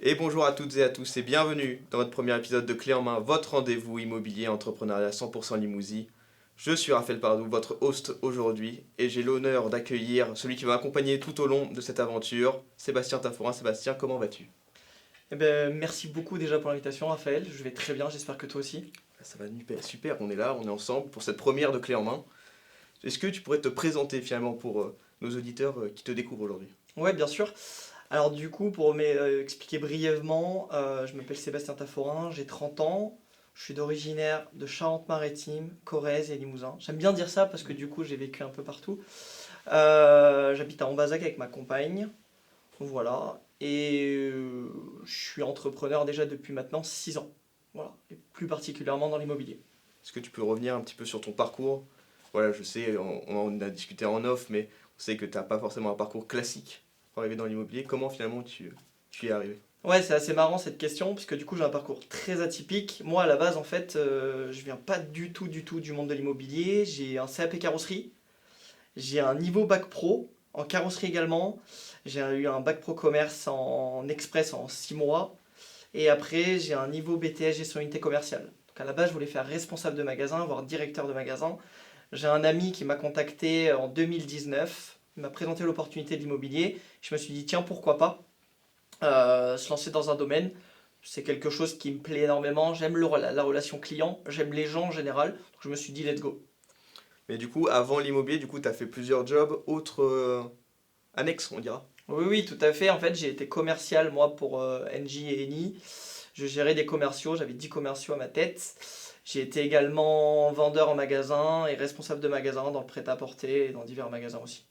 Et bonjour à toutes et à tous et bienvenue dans votre premier épisode de Clé en main, votre rendez-vous immobilier entrepreneuriat 100% Limousin. Je suis Raphaël Pardou, votre host aujourd'hui, et j'ai l'honneur d'accueillir celui qui va m'accompagner tout au long de cette aventure, Sébastien Taforin. Sébastien, comment vas-tu? Merci beaucoup déjà pour l'invitation, Raphaël. Je vais très bien, j'espère que toi aussi. Ça va super, on est là, on est ensemble pour cette première de Clé en main. Est-ce que tu pourrais te présenter finalement pour nos auditeurs qui te découvrent aujourd'hui? Ouais, bien sûr. Alors du coup, pour expliquer brièvement, je m'appelle Sébastien Taforin, j'ai 30 ans, je suis d'originaire de Charente-Maritime, Corrèze et Limousin. J'aime bien dire ça parce que du coup, j'ai vécu un peu partout. J'habite à Ambazac avec ma compagne, voilà. Je suis entrepreneur déjà depuis maintenant 6 ans, voilà. Et plus particulièrement dans l'immobilier. Est-ce que tu peux revenir un petit peu sur ton parcours? Voilà, je sais, on en a discuté en off, mais on sait que tu n'as pas forcément un parcours classique pour arriver dans l'immobilier. Comment finalement tu y es arrivé? Ouais, c'est assez marrant cette question, puisque du coup j'ai un parcours très atypique. Moi à la base en fait, je viens pas du tout du monde de l'immobilier. J'ai un CAP carrosserie, j'ai un niveau bac pro en carrosserie également. J'ai eu un bac pro commerce en express en 6 mois. Et après j'ai un niveau BTS gestion unité commerciale. Donc à la base je voulais faire responsable de magasin, voire directeur de magasin. J'ai un ami qui m'a contacté en 2019, il m'a présenté l'opportunité de l'immobilier. Je me suis dit tiens pourquoi pas se lancer dans un domaine. C'est quelque chose qui me plaît énormément. J'aime la relation client, j'aime les gens en général. Donc je me suis dit, let's go. Mais du coup, avant l'immobilier, tu as fait plusieurs jobs, autres annexes, on dira. Oui, oui, tout à fait. En fait, j'ai été commercial, moi, pour NJ et Eni. Je gérais des commerciaux, j'avais 10 commerciaux à ma tête. J'ai été également vendeur en magasin et responsable de magasin dans le prêt-à-porter et dans divers magasins aussi.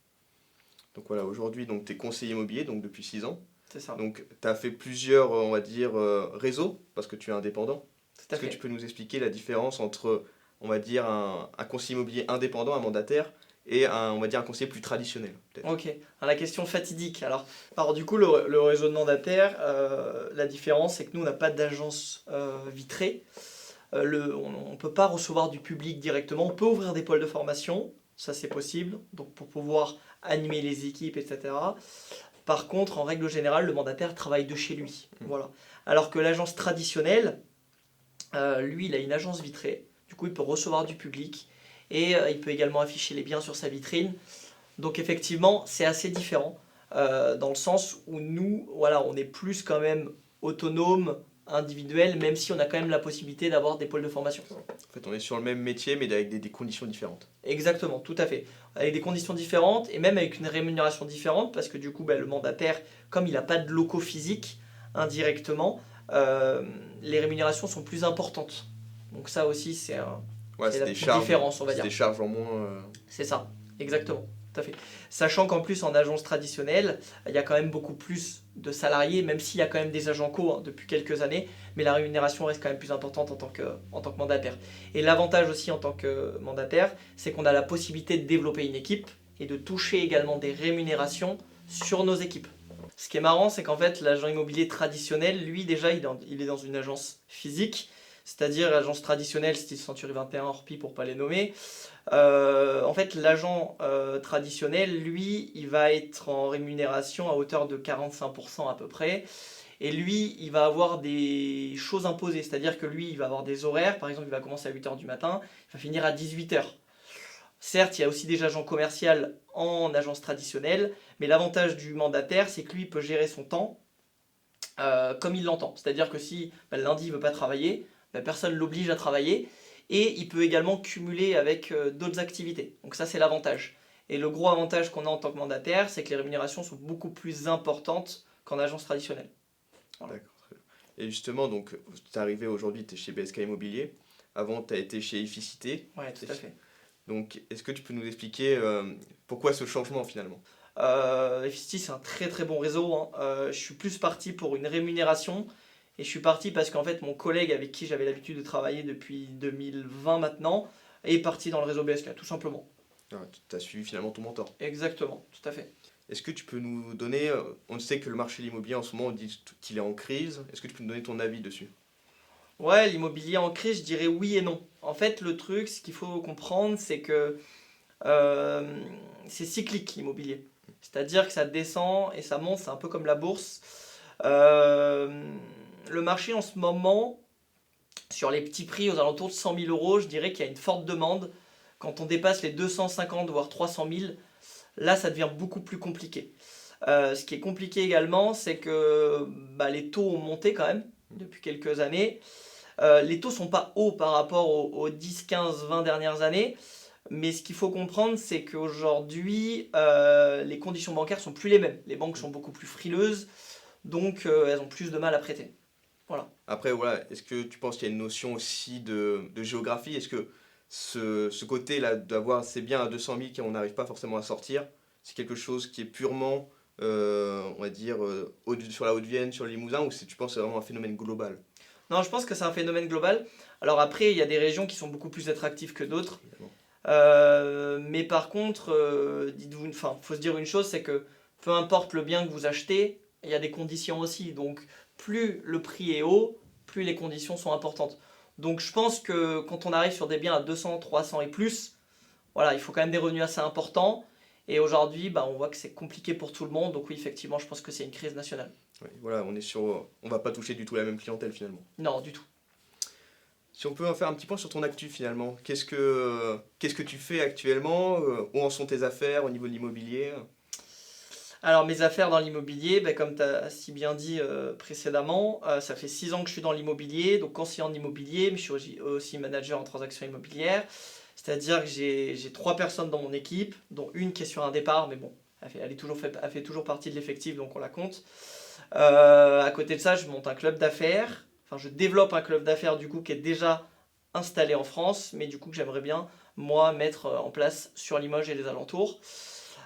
Donc voilà, aujourd'hui, tu es conseiller immobilier donc depuis 6 ans. C'est ça, Donc tu as fait plusieurs, on va dire, réseaux, parce que tu es indépendant. tout à Est-ce que tu fait. peux nous expliquer la différence entre, on va dire, un conseiller immobilier indépendant, un mandataire, et on va dire, un conseiller plus traditionnel, peut-être? Ok, alors, la question fatidique. Alors du coup, le réseau de mandataires, la différence, c'est que nous, on n'a pas d'agence vitrée. On ne peut pas recevoir du public directement. On peut ouvrir des pôles de formation, ça c'est possible, donc pour pouvoir animer les équipes, etc. Par contre, en règle générale, le mandataire travaille de chez lui. Voilà. Alors que l'agence traditionnelle, lui, il a une agence vitrée. Du coup, il peut recevoir du public et il peut également afficher les biens sur sa vitrine. Donc effectivement, c'est assez différent dans le sens où nous, voilà, on est plus quand même autonome, individuel, même si on a quand même la possibilité d'avoir des pôles de formation. En fait, on est sur le même métier, mais avec des conditions différentes. Exactement, tout à fait. Avec des conditions différentes et même avec une rémunération différente parce que du coup, le mandataire, comme il n'a pas de locaux physiques indirectement, euh, les rémunérations sont plus importantes. Donc ça aussi, Ouais, c'est la petite différence, on va c'est dire. des charges en moins. C'est ça, exactement, tout à fait. Sachant qu'en plus, en agence traditionnelle, il y a quand même beaucoup plus de salariés, même s'il y a quand même des agents co depuis quelques années, mais la rémunération reste quand même plus importante en tant que mandataire. Et l'avantage aussi en tant que mandataire, c'est qu'on a la possibilité de développer une équipe et de toucher également des rémunérations sur nos équipes. Ce qui est marrant, c'est qu'en fait, l'agent immobilier traditionnel, lui déjà, il est dans une agence physique, c'est-à-dire agence traditionnelle, style Century 21, Orpi pour pas les nommer. En fait, l'agent traditionnel, lui, il va être en rémunération à hauteur de 45% à peu près. Et lui, il va avoir des choses imposées, c'est-à-dire que lui, il va avoir des horaires. Par exemple, il va commencer à 8h du matin, il va finir à 18h. Certes, il y a aussi des agents commerciaux en agence traditionnelle, mais l'avantage du mandataire, c'est que lui, il peut gérer son temps comme il l'entend. C'est-à-dire que si le lundi, il ne veut pas travailler, personne ne l'oblige à travailler. Et il peut également cumuler avec d'autres activités. Donc ça, c'est l'avantage. Et le gros avantage qu'on a en tant que mandataire, c'est que les rémunérations sont beaucoup plus importantes qu'en agence traditionnelle. Voilà. D'accord. Très bien. Et justement, donc, tu es arrivé aujourd'hui, tu es chez BSK Immobilier. Avant, tu as été chez Efficité. Ouais, tout à fait. Donc, est-ce que tu peux nous expliquer pourquoi ce changement finalement? FCT, c'est un très très bon réseau, hein. Je suis plus parti pour une rémunération et je suis parti parce qu'en fait mon collègue avec qui j'avais l'habitude de travailler depuis 2020 maintenant est parti dans le réseau BSK, tout simplement. Ah, tu as suivi finalement ton mentor. Exactement, tout à fait. Est-ce que tu peux nous donner, on sait que le marché de l'immobilier en ce moment, on dit qu'il est en crise. Est-ce que tu peux nous donner ton avis dessus? Ouais, l'immobilier en crise, je dirais oui et non. En fait, le truc, ce qu'il faut comprendre, c'est que euh, c'est cyclique l'immobilier. C'est-à-dire que ça descend et ça monte, c'est un peu comme la bourse. Le marché en ce moment, sur les petits prix aux alentours de 100 000 euros, je dirais qu'il y a une forte demande. Quand on dépasse les 250 voire 300 000, là ça devient beaucoup plus compliqué. Ce qui est compliqué également, c'est que les taux ont monté quand même depuis quelques années. Les taux sont pas hauts par rapport aux 10, 15, 20 dernières années, mais ce qu'il faut comprendre, c'est qu'aujourd'hui, les conditions bancaires sont plus les mêmes. Les banques sont beaucoup plus frileuses, donc elles ont plus de mal à prêter. Voilà. Après, voilà, est-ce que tu penses qu'il y a une notion aussi de géographie? Est-ce que ce côté-là d'avoir ces biens à 200 000 qu'on n'arrive pas forcément à sortir, c'est quelque chose qui est purement, on va dire, sur la Haute-Vienne, sur le Limousin, ou tu penses que c'est vraiment un phénomène global? Non, je pense que c'est un phénomène global. Alors après, il y a des régions qui sont beaucoup plus attractives que d'autres. Évidemment. Mais par contre, faut se dire une chose, c'est que peu importe le bien que vous achetez, il y a des conditions aussi. Donc plus le prix est haut, plus les conditions sont importantes. Donc je pense que quand on arrive sur des biens à 200, 300 et plus, voilà, il faut quand même des revenus assez importants. Et aujourd'hui, on voit que c'est compliqué pour tout le monde. Donc oui, effectivement, je pense que c'est une crise nationale. Oui, voilà, on va pas toucher du tout la même clientèle finalement. Non, du tout. Si on peut en faire un petit point sur ton actu finalement, qu'est-ce que tu fais actuellement? Où en sont tes affaires au niveau de l'immobilier? Alors mes affaires dans l'immobilier, comme tu as si bien dit précédemment, ça fait 6 ans que je suis dans l'immobilier, donc conseiller en immobilier, mais je suis aussi manager en transactions immobilières. C'est-à-dire que j'ai 3 personnes dans mon équipe, dont une qui est sur un départ, mais bon, elle fait toujours partie de l'effectif, donc on la compte. À côté de ça, je monte un club d'affaires, enfin je développe un club d'affaires du coup qui est déjà installé en France, mais du coup que j'aimerais bien, moi, mettre en place sur Limoges et les alentours.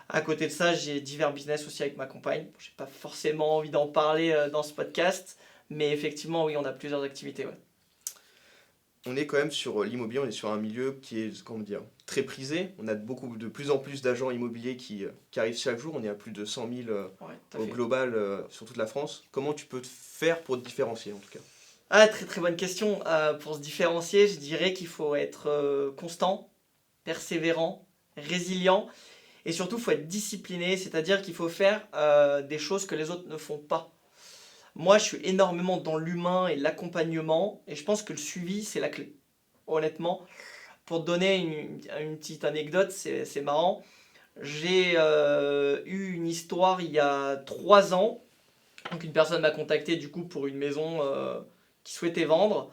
À côté de ça, j'ai divers business aussi avec ma compagne. J'ai pas forcément envie d'en parler dans ce podcast, mais effectivement, oui, on a plusieurs activités. Ouais. On est quand même sur l'immobilier, on est sur un milieu qui est, comment dire, très prisé. On a de plus en plus d'agents immobiliers qui arrivent chaque jour. On est à plus de 100 000 au global sur toute la France. Comment tu peux te faire pour te différencier en tout cas? Ah, très très bonne question. Pour se différencier, je dirais qu'il faut être constant, persévérant, résilient. Et surtout, il faut être discipliné, c'est-à-dire qu'il faut faire des choses que les autres ne font pas. Moi, je suis énormément dans l'humain et l'accompagnement, et je pense que le suivi, c'est la clé. Honnêtement, pour te donner une petite anecdote, c'est marrant. J'ai eu une histoire il y a 3 ans. Donc une personne m'a contacté du coup pour une maison qu'il souhaitait vendre.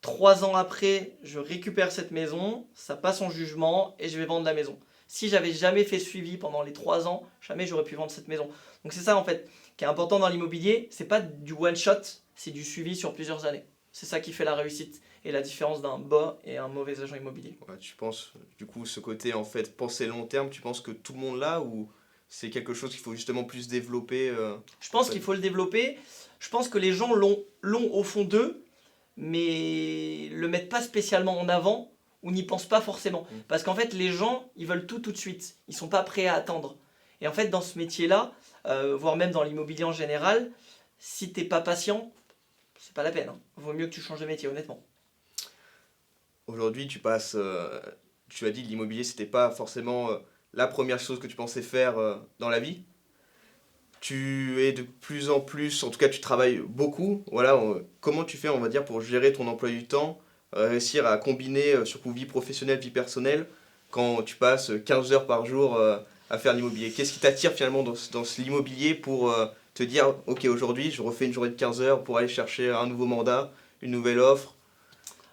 3 ans après, je récupère cette maison, ça passe en jugement et je vais vendre la maison. Si j'avais jamais fait suivi pendant les 3 ans, jamais j'aurais pu vendre cette maison. Donc c'est ça en fait qui est important dans l'immobilier, c'est pas du one shot, c'est du suivi sur plusieurs années. C'est ça qui fait la réussite et la différence d'un bon et un mauvais agent immobilier. Ouais, tu penses, du coup, ce côté en fait penser long terme, tu penses que tout le monde l'a ou c'est quelque chose qu'il faut justement plus développer Je pense qu'il faut le développer. Je pense que les gens l'ont au fond d'eux, mais le mettent pas spécialement en avant ou n'y pensent pas forcément. Parce qu'en fait, les gens, ils veulent tout de suite. Ils sont pas prêts à attendre. Et en fait, dans ce métier-là, voire même dans l'immobilier en général, si t'es pas patient, c'est pas la peine. Vaut mieux que tu changes de métier, honnêtement. Aujourd'hui, tu as dit que l'immobilier, c'était pas forcément la première chose que tu pensais faire dans la vie. Tu es de plus en plus, en tout cas, tu travailles beaucoup. Voilà, comment tu fais, on va dire, pour gérer ton emploi du temps, réussir à combiner surtout vie professionnelle, vie personnelle, quand tu passes 15 heures par jour à faire l'immobilier? Qu'est-ce qui t'attire finalement dans l'immobilier pour te dire, ok, aujourd'hui, je refais une journée de 15 heures pour aller chercher un nouveau mandat, une nouvelle offre?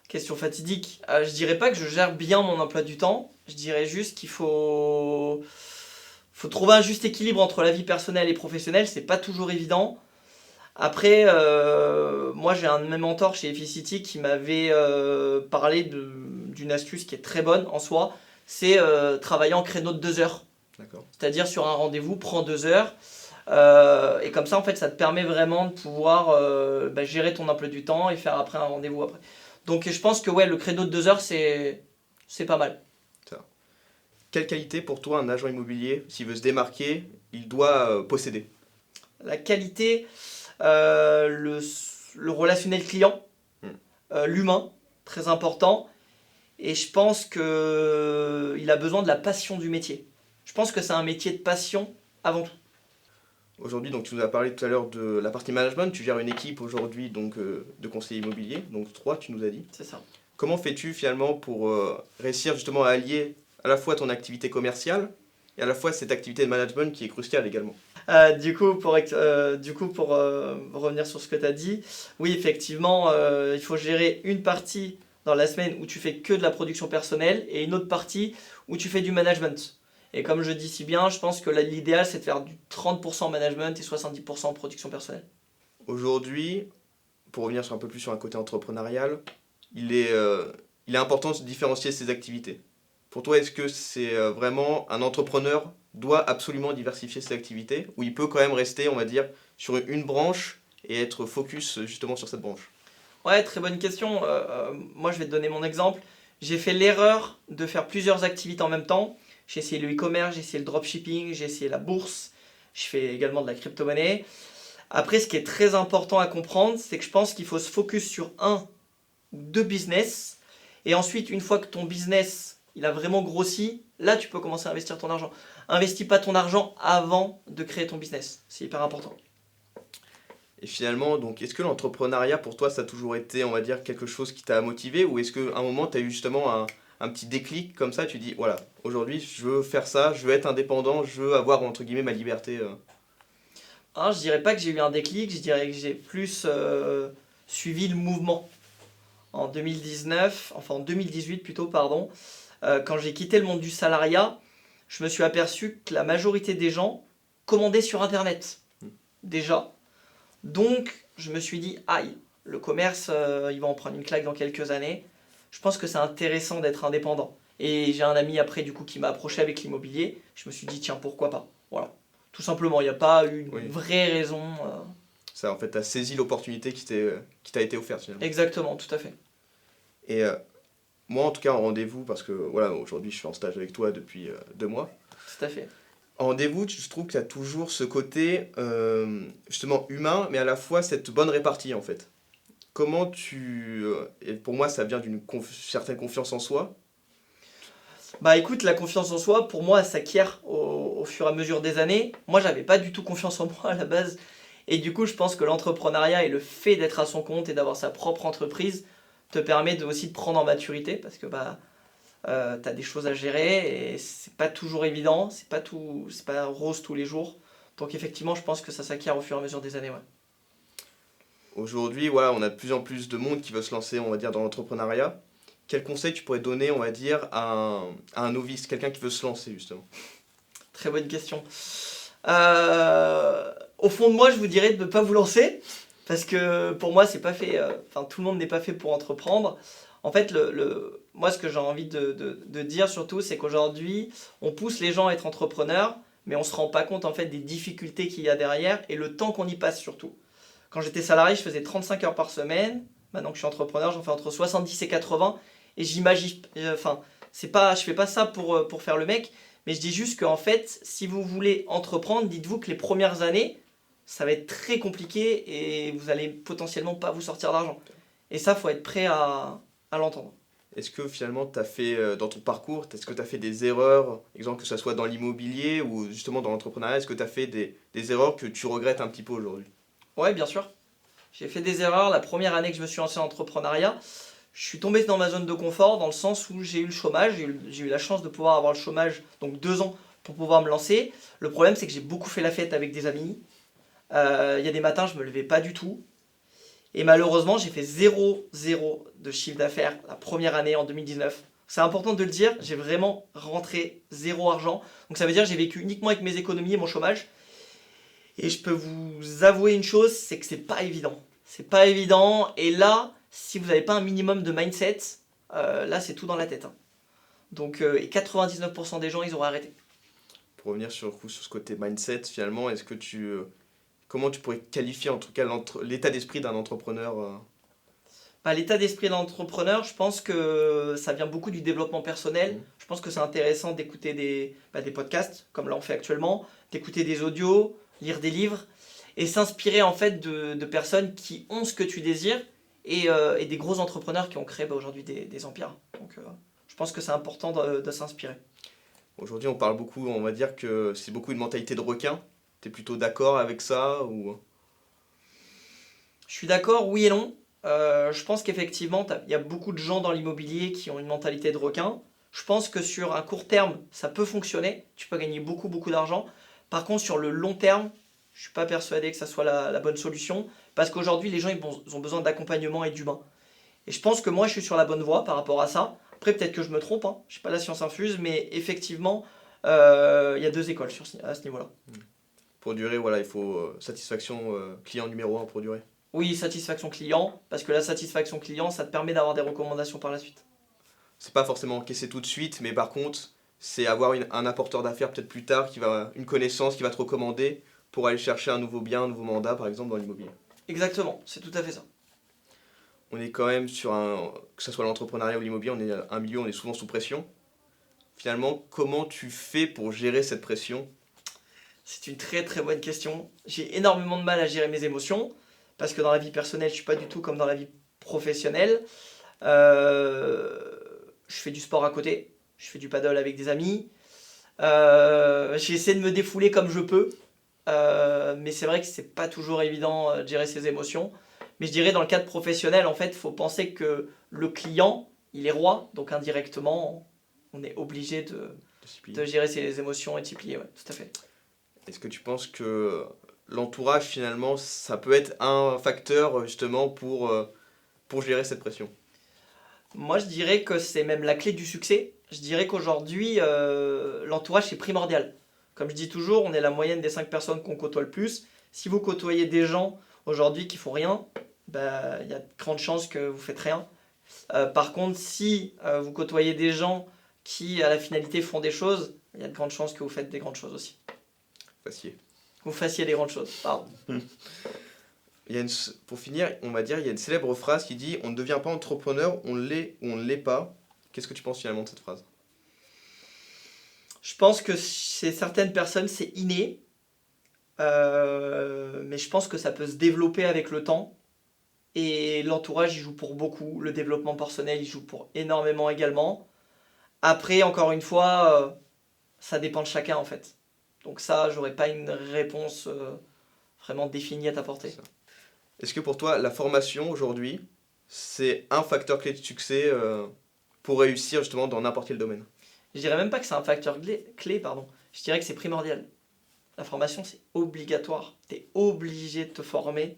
Question fatidique. Je dirais pas que je gère bien mon emploi du temps. Je dirais juste qu'il faut trouver un juste équilibre entre la vie personnelle et professionnelle. C'est pas toujours évident. Après, moi j'ai un de mes mentors chez Efficity qui m'avait parlé d'une astuce qui est très bonne en soi. C'est travailler en créneau de 2 heures. D'accord. C'est-à-dire sur un rendez-vous, prends 2 heures. Et comme ça, en fait, ça te permet vraiment de pouvoir gérer ton emploi du temps et faire après un rendez-vous après. Donc je pense que ouais, le créneau de 2 heures, c'est pas mal. Ça. Quelle qualité pour toi un agent immobilier, s'il veut se démarquer, il doit posséder? La qualité, le relationnel client, l'humain, très important. Et je pense qu'il a besoin de la passion du métier. Je pense que c'est un métier de passion avant tout. Aujourd'hui, donc tu nous as parlé tout à l'heure de la partie management. Tu gères une équipe aujourd'hui donc de conseillers immobiliers, donc 3 tu nous as dit. C'est ça. Comment fais-tu finalement pour réussir justement à allier à la fois ton activité commerciale et à la fois cette activité de management qui est cruciale également? Du coup, pour revenir sur ce que tu as dit, oui, effectivement, il faut gérer une partie dans la semaine où tu fais que de la production personnelle et une autre partie où tu fais du management. Et comme je dis si bien, je pense que l'idéal, c'est de faire du 30% management et 70% production personnelle. Aujourd'hui, pour revenir un peu plus sur un côté entrepreneurial, il est important de différencier ses activités. Pour toi, est-ce que c'est vraiment un entrepreneur doit absolument diversifier ses activités ou il peut quand même rester, on va dire, sur une branche et être focus justement sur cette branche? Ouais, très bonne question. Moi, je vais te donner mon exemple. J'ai fait l'erreur de faire plusieurs activités en même temps. J'ai essayé le e-commerce, j'ai essayé le dropshipping, j'ai essayé la bourse. Je fais également de la crypto-monnaie. Après, ce qui est très important à comprendre, c'est que je pense qu'il faut se focus sur un ou deux business. Et ensuite, une fois que ton business il a vraiment grossi, là, tu peux commencer à investir ton argent. Investis pas ton argent avant de créer ton business. C'est hyper important. Et finalement, donc, est-ce que l'entrepreneuriat pour toi, ça a toujours été, on va dire, quelque chose qui t'a motivé ou est-ce qu'à un moment, tu as eu justement un petit déclic comme ça, tu dis, voilà, aujourd'hui, je veux faire ça, je veux être indépendant, je veux avoir, entre guillemets, ma liberté. Je dirais pas que j'ai eu un déclic, je dirais que j'ai plus suivi le mouvement. En 2019, enfin en 2018 plutôt, pardon, quand j'ai quitté le monde du salariat, je me suis aperçu que la majorité des gens commandaient sur Internet, déjà. Donc, je me suis dit, aïe, le commerce, il va en prendre une claque dans quelques années. Je pense que c'est intéressant d'être indépendant. Et j'ai un ami après, du coup, qui m'a approché avec l'immobilier. Je me suis dit, tiens, pourquoi pas? Voilà. Tout simplement, il n'y a pas eu Oui. une vraie raison. Ça, en fait, tu as saisi l'opportunité qui t'a été offerte finalement. Exactement, tout à fait. Et moi, en tout cas, en rendez-vous, parce que voilà, aujourd'hui, je suis en stage avec toi depuis 2 mois. Tout à fait. En rendez-vous, je trouve qu'il y a toujours ce côté justement humain, mais à la fois cette bonne répartie en fait. Comment et pour moi, ça vient d'une certaine confiance en soi. Bah écoute, la confiance en soi, pour moi, elle s'acquiert au fur et à mesure des années. Moi, j'avais pas du tout confiance en moi à la base. Et du coup, je pense que l'entrepreneuriat et le fait d'être à son compte et d'avoir sa propre entreprise te permet aussi de prendre en maturité parce que tu as des choses à gérer et c'est pas toujours évident, c'est pas rose tous les jours. Donc effectivement, je pense que ça s'acquiert au fur et à mesure des années. Ouais. Aujourd'hui, voilà, on a de plus en plus de monde qui veut se lancer, on va dire, dans l'entrepreneuriat. Quel conseil tu pourrais donner, on va dire, à un novice, quelqu'un qui veut se lancer justement? Très bonne question. Au fond de moi, je vous dirais de ne pas vous lancer parce que pour moi, c'est pas fait. Enfin, tout le monde n'est pas fait pour entreprendre. En fait, moi, ce que j'ai envie de dire surtout, c'est qu'aujourd'hui, on pousse les gens à être entrepreneurs, mais on ne se rend pas compte en fait des difficultés qu'il y a derrière et le temps qu'on y passe surtout. Quand j'étais salarié, je faisais 35 heures par semaine. Maintenant que je suis entrepreneur, j'en fais entre 70 et 80. Et j'imagine, enfin, je fais pas ça pour faire le mec, mais je dis juste qu'en fait, si vous voulez entreprendre, dites-vous que les premières années, ça va être très compliqué et vous allez potentiellement pas vous sortir d'argent. Et ça, faut être prêt à l'entendre. Est-ce que finalement, tu as fait, dans ton parcours, est-ce que tu as fait des erreurs, exemple que ce soit dans l'immobilier ou justement dans l'entrepreneuriat, est-ce que tu as fait des erreurs que tu regrettes un petit peu aujourd'hui? Ouais, bien sûr. J'ai fait des erreurs. La première année que je me suis lancé en entrepreneuriat, je suis tombé dans ma zone de confort dans le sens où j'ai eu le chômage. J'ai eu la chance de pouvoir avoir le chômage, donc 2 ans pour pouvoir me lancer. Le problème, c'est que j'ai beaucoup fait la fête avec des amis. Il y a des matins, je me levais pas du tout. Et malheureusement, j'ai fait 0 de chiffre d'affaires la première année en 2019. C'est important de le dire, j'ai vraiment rentré 0 argent. Donc ça veut dire que j'ai vécu uniquement avec mes économies et mon chômage. Et je peux vous avouer une chose, c'est que c'est pas évident. C'est pas évident. Et là, si vous n'avez pas un minimum de mindset, là c'est tout dans la tête. Hein. Donc, et 99% des gens, ils auraient arrêté. Pour revenir sur ce côté mindset, finalement, comment tu pourrais qualifier en tout cas l'état d'esprit d'un entrepreneur L'état d'esprit de l'entrepreneur, je pense que ça vient beaucoup du développement personnel. Je pense que c'est intéressant d'écouter des podcasts, comme là on fait actuellement, d'écouter des audios, lire des livres, et s'inspirer en fait de personnes qui ont ce que tu désires, et des gros entrepreneurs qui ont créé aujourd'hui des empires. Donc je pense que c'est important de s'inspirer. Aujourd'hui, on parle beaucoup, on va dire que c'est beaucoup une mentalité de requin. T'es plutôt d'accord avec ça ou... Je suis d'accord, oui et non. Je pense qu'effectivement, il y a beaucoup de gens dans l'immobilier qui ont une mentalité de requin. Je pense que sur un court terme, ça peut fonctionner. Tu peux gagner beaucoup, beaucoup d'argent. Par contre, sur le long terme, je ne suis pas persuadé que ça soit la bonne solution. Parce qu'aujourd'hui, les gens ils ont besoin d'accompagnement et d'humain. Et je pense que moi, je suis sur la bonne voie par rapport à ça. Après, peut-être que je me trompe, hein. Je n'ai pas la science infuse, mais effectivement, il y a deux écoles à ce niveau-là. Pour durer, voilà, il faut satisfaction client numéro 1 pour durer. Oui, satisfaction client, parce que la satisfaction client, ça te permet d'avoir des recommandations par la suite. C'est pas forcément encaisser tout de suite, mais par contre, c'est avoir un apporteur d'affaires peut-être plus tard, une connaissance qui va te recommander pour aller chercher un nouveau bien, un nouveau mandat, par exemple, dans l'immobilier. Exactement, c'est tout à fait ça. On est quand même sur que ce soit l'entrepreneuriat ou l'immobilier, on est un milieu où on est souvent sous pression. Finalement, comment tu fais pour gérer cette pression? C'est une très très bonne question. J'ai énormément de mal à gérer mes émotions, parce que dans la vie personnelle, je suis pas du tout comme dans la vie professionnelle. Je fais du sport à côté, je fais du paddle avec des amis. J'essaie de me défouler comme je peux, mais c'est vrai que c'est pas toujours évident de gérer ses émotions. Mais je dirais dans le cadre professionnel, en fait, il faut penser que le client, il est roi, donc indirectement, on est obligé de gérer ses émotions et de s'y plier, ouais, tout à fait. Est-ce que tu penses que l'entourage, finalement, ça peut être un facteur justement pour gérer cette pression? Moi, je dirais que c'est même la clé du succès. Je dirais qu'aujourd'hui, l'entourage, c'est primordial. Comme je dis toujours, on est la moyenne des 5 personnes qu'on côtoie le plus. Si vous côtoyez des gens aujourd'hui qui font rien, bah, il y a de grandes chances que vous faites rien. Par contre, si vous côtoyez des gens qui, à la finalité, font des choses, il y a de grandes chances que vous faites des grandes choses aussi. Facile. Vous fassiez des grandes choses, pardon. Pour finir, on va dire, il y a une célèbre phrase qui dit « On ne devient pas entrepreneur, on l'est ou on ne l'est pas ». Qu'est-ce que tu penses finalement de cette phrase? Je pense que chez certaines personnes, c'est inné. Mais je pense que ça peut se développer avec le temps. Et l'entourage, il joue pour beaucoup. Le développement personnel, il joue pour énormément également. Après, encore une fois, ça dépend de chacun en fait. Donc ça, j'aurais pas une réponse vraiment définie à t'apporter. Est-ce que pour toi, la formation aujourd'hui, c'est un facteur clé de succès pour réussir justement dans n'importe quel domaine? Je dirais même pas que c'est un facteur clé, pardon. Je dirais que c'est primordial. La formation, c'est obligatoire. Tu es obligé de te former,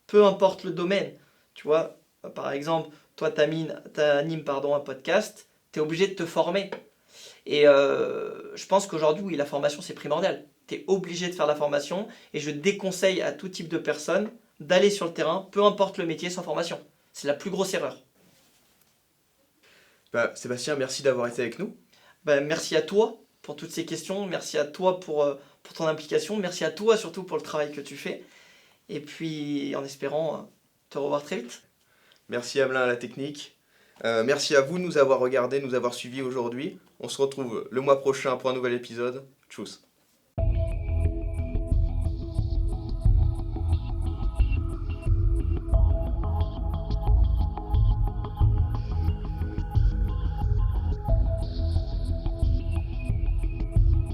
peu importe le domaine. Tu vois, par exemple, toi, tu animes un podcast, tu es obligé de te former. Et je pense qu'aujourd'hui, oui, la formation, c'est primordial. Tu es obligé de faire la formation et je déconseille à tout type de personnes d'aller sur le terrain, peu importe le métier, sans formation. C'est la plus grosse erreur. Bah, Sébastien, merci d'avoir été avec nous. Ben, merci à toi pour toutes ces questions, merci à toi pour ton implication, merci à toi surtout pour le travail que tu fais. Et puis en espérant te revoir très vite. Merci Amelin à la technique. Merci à vous de nous avoir regardés, de nous avoir suivis aujourd'hui. On se retrouve le mois prochain pour un nouvel épisode. Tchuss.